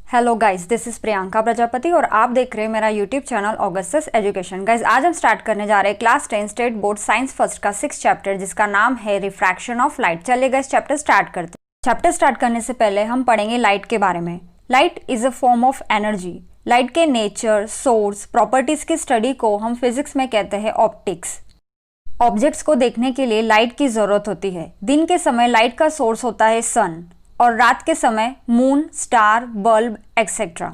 Hello guys, this is Priyanka Prajapati और आप देख रहे हैं मेरा YouTube channel Augustus education. Guys, आज हम स्टार्ट करने जा रहे हैं class 10 state board science first का 6th चैप्टर जिसका नाम है रिफ्रैक्शन ऑफ लाइट। चलिए गाइस, चैप्टर स्टार्ट करते हैं। चैप्टर स्टार्ट करने से पहले हम पढ़ेंगे लाइट के बारे में। Light is a form of energy. Light के नेचर, सोर्स, प्रॉपर्टीज की स्टडी को हम फिजिक्स में कहते हैं ऑप्टिक्स। ऑब्जेक्ट्स को देखने के लिए लाइट की जरूरत होती है। दिन के समय लाइट का सोर्स होता है सन और रात के समय मून, स्टार, बल्ब एक्सेट्रा।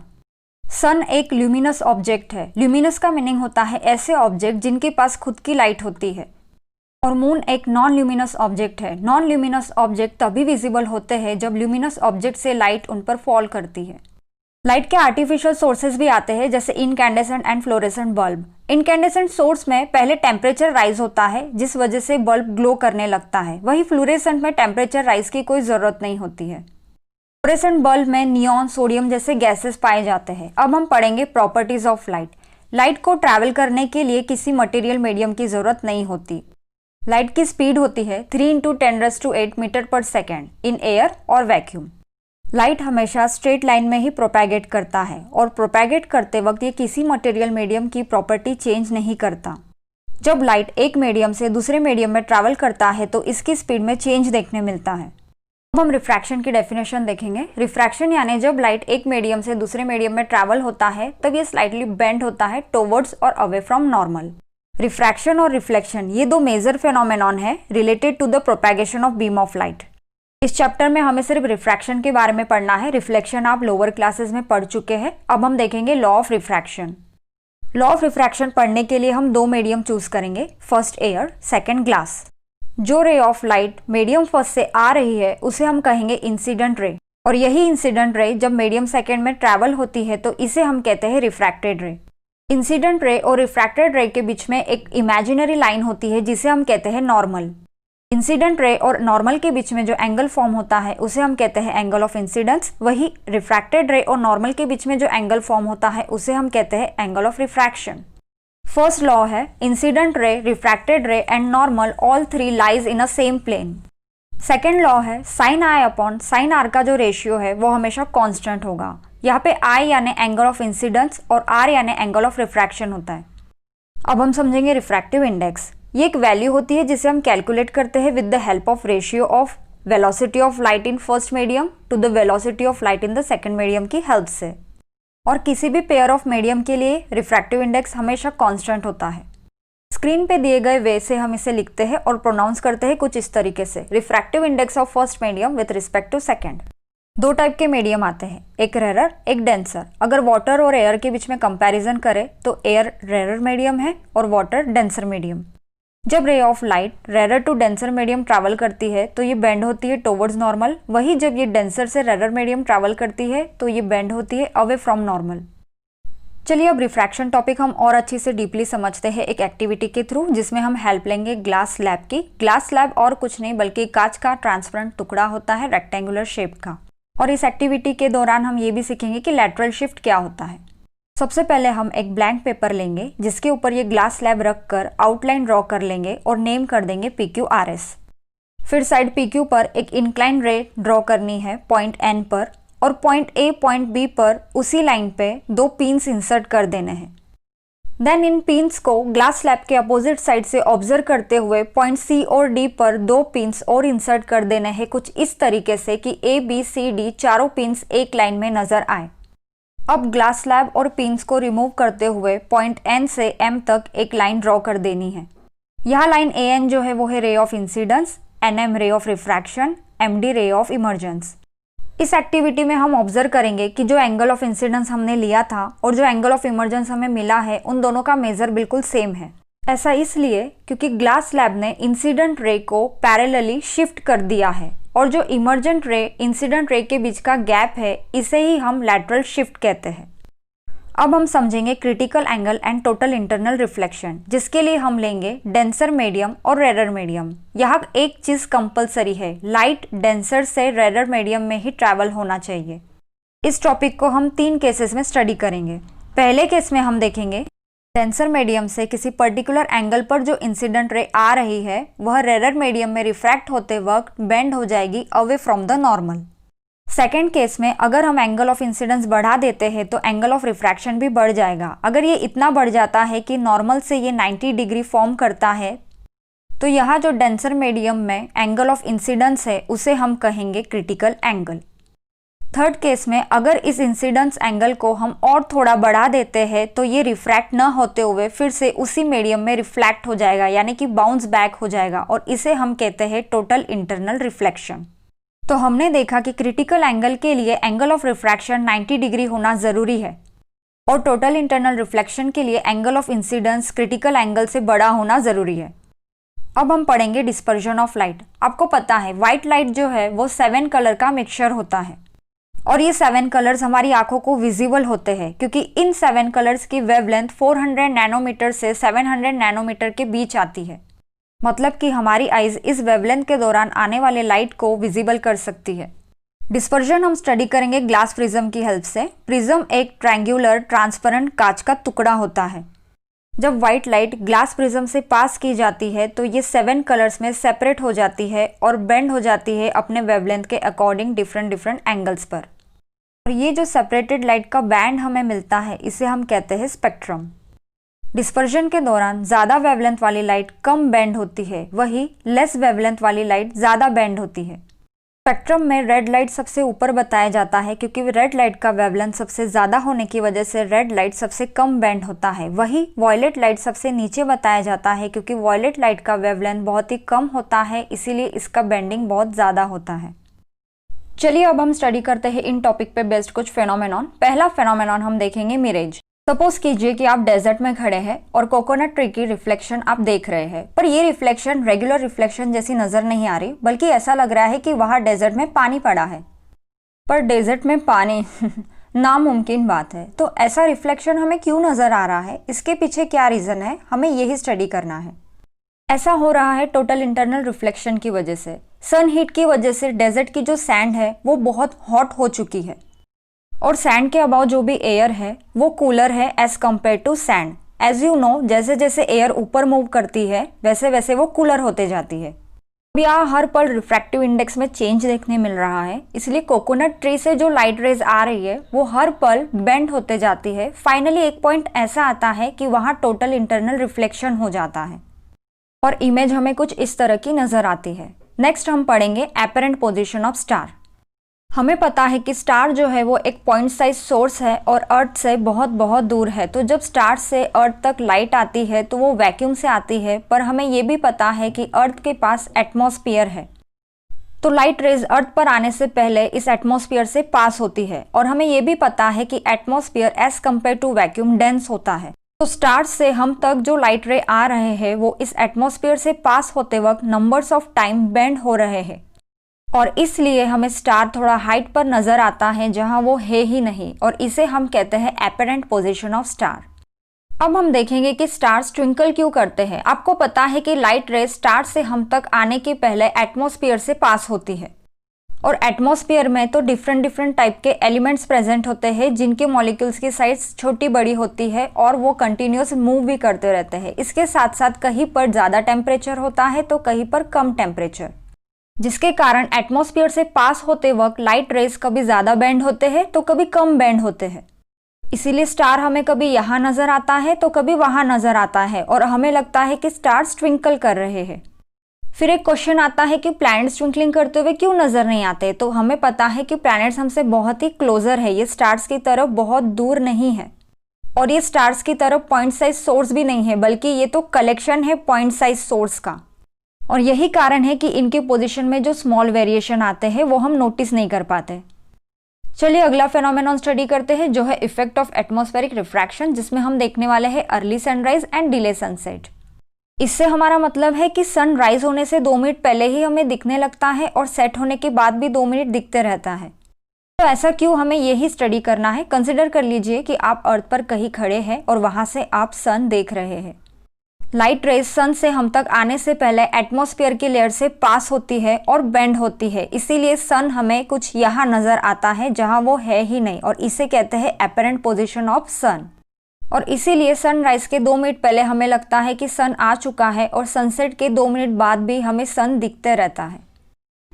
सन एक ल्यूमिनस ऑब्जेक्ट है। ल्यूमिनस का मीनिंग होता है ऐसे ऑब्जेक्ट जिनके पास खुद की लाइट होती है। और मून एक नॉन ल्यूमिनस ऑब्जेक्ट है। नॉन ल्यूमिनस ऑब्जेक्ट तभी विजिबल होते हैं जब ल्यूमिनस ऑब्जेक्ट से लाइट उन पर फॉल करती है। लाइट के आर्टिफिशियल सोर्सेज भी आते हैं जैसे incandescent and fluorescent bulb. Incandescent source में पहले टेम्परेचर राइज होता है जिस वजह से बल्ब ग्लो करने लगता है। वही फ्लोरेसेंट में टेम्परेचर राइज की कोई जरूरत नहीं होती है। फ्लोरेसेंट बल्ब में नियॉन, सोडियम जैसे गैसेस पाए जाते हैं। अब हम पढ़ेंगे प्रॉपर्टीज ऑफ लाइट। लाइट को ट्रैवल करने के लिए किसी मटेरियल मीडियम की जरूरत नहीं होती। लाइट की स्पीड होती है 3 × 10⁸ मीटर पर सेकेंड इन एयर और वैक्यूम। लाइट हमेशा स्ट्रेट लाइन में ही प्रोपैगेट करता है और प्रोपैगेट करते वक्त ये किसी मटेरियल मीडियम की प्रॉपर्टी चेंज नहीं करता। जब लाइट एक मीडियम से दूसरे मीडियम में ट्रैवल करता है तो इसकी स्पीड में चेंज देखने मिलता है। अब हम रिफ्रैक्शन की डेफिनेशन देखेंगे। रिफ्रैक्शन यानी जब लाइट एक मीडियम से दूसरे मीडियम में ट्रैवल होता है तब ये स्लाइटली बेंड होता है टुवर्ड्स और अवे फ्रॉम नॉर्मल। रिफ्रैक्शन और रिफ्लेक्शन ये दो मेजर फेनोमेनॉन है related to the propagation of beam of light. इस चैप्टर में हमें सिर्फ रिफ्रैक्शन के बारे में पढ़ना है। रिफ्लेक्शन आप लोअर क्लासेस में पढ़ चुके हैं। अब हम देखेंगे law of refraction. Law of refraction पढ़ने के लिए हम दो मीडियम चूज करेंगे, फर्स्ट एयर, सेकंड ग्लास। जो रे ऑफ लाइट मीडियम फर्स्ट से आ रही है उसे हम कहेंगे इंसिडेंट रे, और यही इंसिडेंट रे जब मीडियम सेकंड में ट्रैवल होती है तो इसे हम कहते हैं रिफ्रैक्टेड रे। इंसिडेंट रे और रिफ्रैक्टेड रे के बीच में एक इमेजिनरी लाइन होती है जिसे हम कहते हैं नॉर्मल। इंसिडेंट रे और नॉर्मल के बीच में जो एंगल फॉर्म होता है उसे हम कहते हैं एंगल ऑफ इंसिडेंस। वही रिफ्रैक्टेड रे और नॉर्मल के बीच में जो एंगल फॉर्म होता है उसे हम कहते हैं angle of refraction. First law है incident ray, refracted ray and normal all three lies in a same plane. Second law है sine i upon sine r का जो रेशियो है वो हमेशा कांस्टेंट होगा। यहाँ पे आई यानी एंगल ऑफ इंसिडेंस और आर यानी एंगल ऑफ रिफ्रैक्शन होता है। अब हम समझेंगे रिफ्रैक्टिव इंडेक्स। ये एक वैल्यू होती है जिसे हम कैलकुलेट करते हैं with the help of ratio of velocity of light in first medium to the velocity of light in the second medium की हेल्प से। और किसी भी पेयर ऑफ मीडियम के लिए रिफ्रैक्टिव इंडेक्स हमेशा कांस्टेंट होता है। स्क्रीन पे दिए गए वे से हम इसे लिखते हैं और प्रोनाउंस करते हैं कुछ इस तरीके से, refractive index of first medium with respect to second. दो टाइप के मीडियम आते हैं, एक रेरर, एक डेंसर। अगर वाटर और एयर के बीच में कंपैरिजन करें तो एयर रेरर मीडियम है और वाटर डेंसर मीडियम। जब ray of light rarer to denser medium travel करती है तो ये बेंड होती है टुवर्ड्स नॉर्मल। वही जब ये डेंसर से रेरर मीडियम ट्रैवल करती है तो ये बेंड होती है अवे फ्रॉम नॉर्मल। चलिए अब रिफ्रैक्शन टॉपिक हम और अच्छी से डीपली समझते हैं एक एक्टिविटी के थ्रू, जिसमें हम हेल्प लेंगे ग्लास स्लैब की। ग्लास स्लैब और कुछ नहीं बल्कि कांच का ट्रांसपेरेंट टुकड़ा होता है रेक्टेंगुलर शेप का। और इस एक्टिविटी के दौरान हम ये भी सीखेंगे कि लैटरल शिफ्ट क्या होता है। सबसे पहले हम एक ब्लैंक पेपर लेंगे जिसके ऊपर ये ग्लास स्लैब रख कर आउटलाइन ड्रॉ कर लेंगे और नेम कर देंगे PQRS। फिर साइड PQ पर एक इंक्लाइन रे ड्रॉ करनी है पॉइंट N पर, और पॉइंट A पॉइंट B पर उसी लाइन पे दो पिन्स इंसर्ट कर देने हैं। देन इन पिन्स को ग्लास स्लैब के अपोजिट साइड से ऑब्जर्व करते हुए पॉइंट C और D पर दो पिन्स और इंसर्ट कर देने हैं कुछ इस तरीके से कि A, B, C, D चारों पिन्स एक लाइन में नजर आए। अब ग्लास स्लैब और पिन्स को रिमूव करते हुए पॉइंट N से M तक एक लाइन ड्रॉ कर देनी है। यह लाइन AN जो है वो है ray of incidence, NM ray of refraction, MD ray of emergence. इस एक्टिविटी में हम ऑब्जर्व करेंगे कि जो एंगल ऑफ इंसिडेंस हमने लिया था और जो एंगल ऑफ इमर्जेंस हमें मिला है उन दोनों का मेजर बिल्कुल सेम है। ऐसा इसलिए क्योंकि ग्लास स्लैब ने इंसिडेंट रे को पैरेलली शिफ्ट कर दिया है और जो इमर्जेंट रे इंसिडेंट रे के बीच का गैप है इसे ही हम लैटरल शिफ्ट कहते हैं। अब हम समझेंगे critical angle and total internal reflection, जिसके लिए हम लेंगे डेंसर मीडियम और रेरर मीडियम। यहाँ एक चीज कंपलसरी है, लाइट डेंसर से रेरर मीडियम में ही ट्रैवल होना चाहिए। इस टॉपिक को हम 3 केसेस में स्टडी करेंगे। पहले केस में हम देखेंगे डेंसर मीडियम से किसी पर्टिकुलर एंगल पर जो इंसिडेंट रे आ रही है वह रेरर मीडियम में रिफ्रैक्ट होते वक्त बेंड हो जाएगी away from the normal. Second case में अगर हम एंगल ऑफ इंसिडेंस बढ़ा देते हैं तो एंगल ऑफ रिफ्रैक्शन भी बढ़ जाएगा। अगर ये इतना बढ़ जाता है कि नॉर्मल से ये 90 डिग्री फॉर्म करता है तो यहाँ जो डेंसर मीडियम में एंगल ऑफ इंसिडेंस है उसे हम कहेंगे क्रिटिकल एंगल। थर्ड केस में अगर इस इंसिडेंस एंगल को हम और थोड़ा बढ़ा देते हैं तो ये रिफ्रैक्ट न होते हुए फिर से उसी मीडियम में रिफ्लेक्ट हो जाएगा, यानी कि बाउंस बैक हो जाएगा, और इसे हम कहते हैं टोटल इंटरनल रिफ्लेक्शन। तो हमने देखा कि क्रिटिकल एंगल के लिए एंगल ऑफ रिफ्रैक्शन 90 डिग्री होना जरूरी है और टोटल इंटरनल रिफ्लेक्शन के लिए angle of incidence critical angle से बड़ा होना जरूरी है। अब हम पढ़ेंगे डिस्पर्जन ऑफ लाइट। आपको पता है व्हाइट लाइट जो है वो 7 कलर का मिक्सचर होता है और ये 7 कलर्स हमारी आंखों को विजिबल होते हैं क्योंकि इन 7 कलर्स की वेवलेंथ 400 नैनोमीटर से 700 नैनोमीटर के बीच आती है। मतलब कि हमारी आईज इस वेवलेंथ के दौरान आने वाले लाइट को विजिबल कर सकती है। डिस्पर्जन हम स्टडी करेंगे ग्लास प्रिज्म की हेल्प से। प्रिज्म एक ट्रायंगुलर ट्रांसपेरेंट कांच का टुकड़ा होता है। जब व्हाइट लाइट ग्लास प्रिज्म से पास की जाती है तो ये 7 कलर्स में सेपरेट हो जाती है और बेंड हो जाती है अपने वेवलेंथ के अकॉर्डिंग डिफरेंट एंगल्स पर। और ये जो सेपरेटेड लाइट का बैंड हमें मिलता है इसे हम कहते हैं स्पेक्ट्रम। डिस्पर्जन के दौरान ज़्यादा वेवलेंथ वाली लाइट कम बेंड होती है, वही लेस वेवलेंथ वाली लाइट ज़्यादा बेंड होती है। स्पेक्ट्रम में रेड लाइट सबसे ऊपर बताया जाता है क्योंकि रेड लाइट का वेवलेंथ सबसे ज़्यादा होने की वजह से रेड लाइट सबसे कम बेंड होता है। वही वॉयलेट लाइट सबसे नीचे बताया जाता है क्योंकि वॉयलेट लाइट का वेवलेंथ बहुत ही कम होता है, इसीलिए इसका बेंडिंग बहुत ज़्यादा होता है। चलिए अब हम स्टडी करते हैं इन टॉपिक पे बेस्ड कुछ फेनोमेनॉन। पहला फेनोमेनॉन हम देखेंगे मिरेज। सपोज कीजिए कि आप डेजर्ट में खड़े हैं और कोकोनट ट्री की रिफ्लेक्शन आप देख रहे हैं, पर ये रिफ्लेक्शन रेगुलर रिफ्लेक्शन जैसी नजर नहीं आ रही, बल्कि ऐसा लग रहा है कि वहां डेजर्ट में पानी पड़ा है। पर डेजर्ट में पानी नामुमकिन बात है। तो ऐसा रिफ्लेक्शन हमें क्यों नजर आ रहा है, इसके पीछे क्या रीजन है, हमें यही स्टडी करना है। ऐसा हो रहा है टोटल इंटरनल रिफ्लेक्शन की वजह से। सन हीट की वजह से डेजर्ट की जो सैंड है वो बहुत हॉट हो चुकी है और सैंड के अबाव जो भी एयर है वो कूलर है as compare to sand. As you know, जैसे जैसे एयर ऊपर मूव करती है वैसे वैसे वो कूलर होते जाती है। अब यहाँ हर पल रिफ्रैक्टिव इंडेक्स में चेंज देखने मिल रहा है, इसलिए कोकोनट ट्री से जो लाइट रेज आ रही है वो हर पल बेंड होते जाती है। फाइनली एक पॉइंट ऐसा आता है कि वहाँ टोटल इंटरनल रिफ्लेक्शन हो जाता है और इमेज हमें कुछ इस तरह की नजर आती है। नेक्स्ट हम पढ़ेंगे एपरेंट पोजीशन ऑफ स्टार। हमें पता है कि स्टार जो है वो एक पॉइंट साइज सोर्स है और अर्थ से बहुत बहुत दूर है। तो जब स्टार से अर्थ तक लाइट आती है तो वो वैक्यूम से आती है, पर हमें ये भी पता है कि अर्थ के पास एटमॉस्फेयर है। तो लाइट रेज अर्थ पर आने से पहले इस एटमॉस्फेयर से पास होती है और हमें ये भी पता है कि atmosphere as compare to vacuum dense होता है। तो स्टार से हम तक जो लाइट रे आ रहे हैं वो इस एटमॉस्फेयर से पास होते वक्त नंबर्स ऑफ टाइम बेंड हो रहे हैं और इसलिए हमें स्टार थोड़ा हाइट पर नजर आता है जहां वो है ही नहीं, और इसे हम कहते हैं एपरेंट पोजीशन ऑफ स्टार। अब हम देखेंगे कि स्टार्स ट्विंकल क्यों करते हैं। आपको पता है कि लाइट रे स्टार से हम तक आने के पहले एटमॉस्फेयर से पास होती है और एटमॉस्फेयर में तो डिफरेंट टाइप के एलिमेंट्स प्रेजेंट होते हैं जिनके मॉलिक्यूल्स की साइज छोटी बड़ी होती है और वो कंटिन्यूस मूव भी करते रहते हैं। इसके साथ साथ कहीं पर ज़्यादा टेम्परेचर होता है तो कहीं पर कम टेम्परेचर, जिसके कारण एटमॉस्फेयर से पास होते वक्त लाइट रेज कभी ज़्यादा बेंड होते हैं तो कभी कम बेंड होते हैं। इसीलिए स्टार हमें कभी यहाँ नज़र आता है तो कभी वहाँ नज़र आता है और हमें लगता है कि स्टार्स ट्विंकल कर रहे हैं। फिर एक क्वेश्चन आता है कि प्लैनेट्स ट्विंकलिंग करते हुए क्यों नजर नहीं आते। तो हमें पता है कि प्लैनेट्स हमसे बहुत ही क्लोजर है, ये स्टार्स की तरफ बहुत दूर नहीं है और ये स्टार्स की तरफ पॉइंट साइज सोर्स भी नहीं है, बल्कि ये तो कलेक्शन है पॉइंट साइज सोर्स का। और यही कारण है कि इनके पोजीशन में जो स्मॉल वेरिएशन आते हैं वो हम नोटिस नहीं कर पाते। चलिए अगला फेनोमेनॉन स्टडी करते हैं जो है इफेक्ट ऑफ एटमॉस्फेरिक रिफ्रैक्शन, जिसमें हम देखने वाले हैं early sunrise and delay sunset. इससे हमारा मतलब है कि सन राइज होने से 2 मिनट पहले ही हमें दिखने लगता है और सेट होने के बाद भी 2 मिनट दिखते रहता है। तो ऐसा क्यों, हमें यही स्टडी करना है। कंसिडर कर लीजिए कि आप अर्थ पर कहीं खड़े हैं और वहां से आप सन देख रहे हैं। लाइट रेज सन से हम तक आने से पहले एटमॉस्फेयर की लेयर से पास होती है और बेंड होती है, इसीलिए सन हमें कुछ यहाँ नजर आता है जहाँ वो है ही नहीं और इसे कहते हैं एपरेंट पोजीशन ऑफ सन। और इसीलिए सनराइज के 2 मिनट पहले हमें लगता है कि सन आ चुका है और सनसेट के 2 मिनट बाद भी हमें सन दिखते रहता है।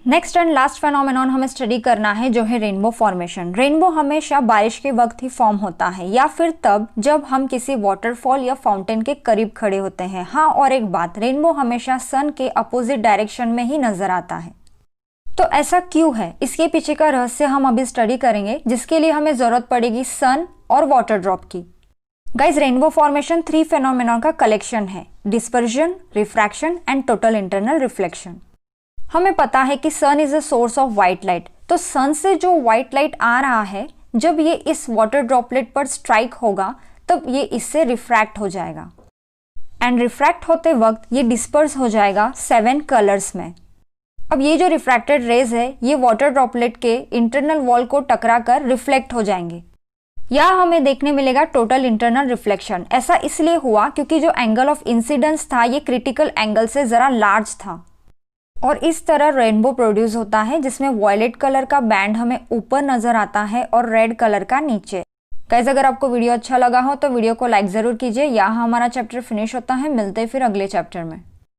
नेक्स्ट एंड लास्ट फेनोमेनॉन हमें स्टडी करना है जो है रेनबो फॉर्मेशन। रेनबो हमेशा बारिश के वक्त ही फॉर्म होता है या फिर तब जब हम किसी वाटरफॉल या फाउंटेन के करीब खड़े होते हैं। हाँ, और एक बात, रेनबो हमेशा सन के अपोजिट डायरेक्शन में ही नजर आता है। तो ऐसा क्यों है, इसके पीछे का रहस्य हम अभी स्टडी करेंगे, जिसके लिए हमें जरूरत पड़ेगी सन और वाटर ड्रॉप की। गाइज, रेनबो फॉर्मेशन 3 फेनोमेनॉन का कलेक्शन है: dispersion, refraction and total internal reflection. हमें पता है कि sun is a source of white light, तो सन से जो व्हाइट लाइट आ रहा है, जब ये इस वाटर ड्रॉपलेट पर स्ट्राइक होगा तब ये इससे रिफ्रैक्ट हो जाएगा एंड रिफ्रैक्ट होते वक्त ये डिस्पर्स हो जाएगा 7 कलर्स में। अब ये जो रिफ्रैक्टेड रेज है ये वाटर ड्रॉपलेट के इंटरनल वॉल को टकरा कर रिफ्लेक्ट हो जाएंगे। यहाँ हमें देखने मिलेगा टोटल इंटरनल रिफ्लेक्शन। ऐसा इसलिए हुआ क्योंकि जो एंगल ऑफ इंसिडेंस था ये क्रिटिकल एंगल से जरा लार्ज था और इस तरह रेनबो प्रोड्यूस होता है, जिसमें वॉयलेट कलर का बैंड हमें ऊपर नजर आता है और रेड कलर का नीचे। गाइस, अगर आपको वीडियो अच्छा लगा हो तो वीडियो को लाइक जरूर कीजिए। यहाँ हमारा चैप्टर फिनिश होता है, मिलते हैं फिर अगले चैप्टर में।